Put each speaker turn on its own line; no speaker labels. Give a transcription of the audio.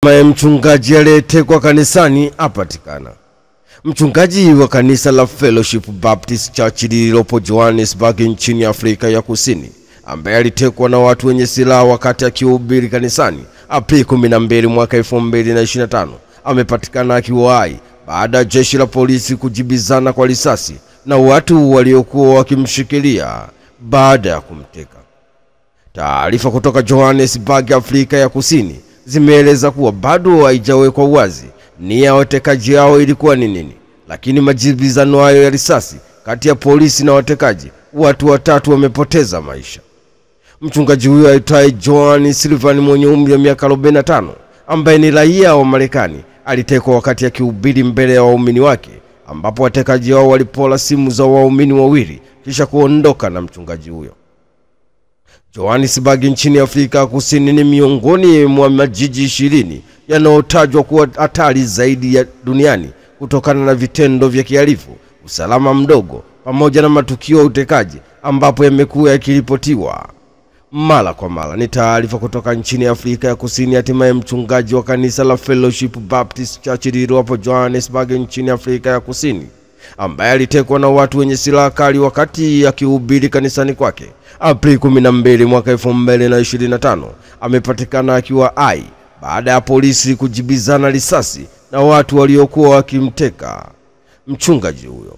Mchungaji aliyetekwa kanisani apatikana. Mchungaji wa kanisa la Fellowship Baptist Church lililopo Johannesburg nchini Afrika ya Kusini, ambaye alitekwa na watu wenye silaha wakati akihubiri kanisani Aprili 12 mwaka 2025, amepatikana akiwa hai baada ya jeshi la polisi kujibizana kwa risasi na watu waliokuwa wakimshikilia baada ya kumteka. Taarifa kutoka Johannesburg, Afrika ya Kusini, zimeeleza kuwa bado haijawekwa wazi nia ya watekaji hao ilikuwa ni nini, lakini majibizano hayo ya risasi kati ya polisi na watekaji, watu watatu wamepoteza maisha. Mchungaji huyo aitwaye Joan Sullivan mwenye umri wa miaka 45, ambaye ni raia wa Marekani, alitekwa wakati akihubiri mbele ya waumini wake, ambapo watekaji hao walipola simu za waumini wawili kisha kuondoka na mchungaji huyo. Johannesburg nchini Afrika Kusini ni miongoni mwa majiji 20 yanayotajwa kuwa hatari zaidi ya duniani kutokana na vitendo vya kihalifu, usalama mdogo, pamoja na matukio ya utekaji ambapo yamekuwa yakiripotiwa mara kwa mara. Ni taarifa kutoka nchini Afrika ya Kusini. Hatimaye mchungaji wa kanisa la Fellowship Baptist Church lililopo Johannesburg nchini Afrika ya Kusini, ambaye alitekwa na watu wenye silaha kali wakati akihubiri kanisani kwake Aprili 12 mwaka 2025, amepatikana akiwa hai baada ya polisi kujibizana risasi na watu waliokuwa wakimteka mchungaji huyo.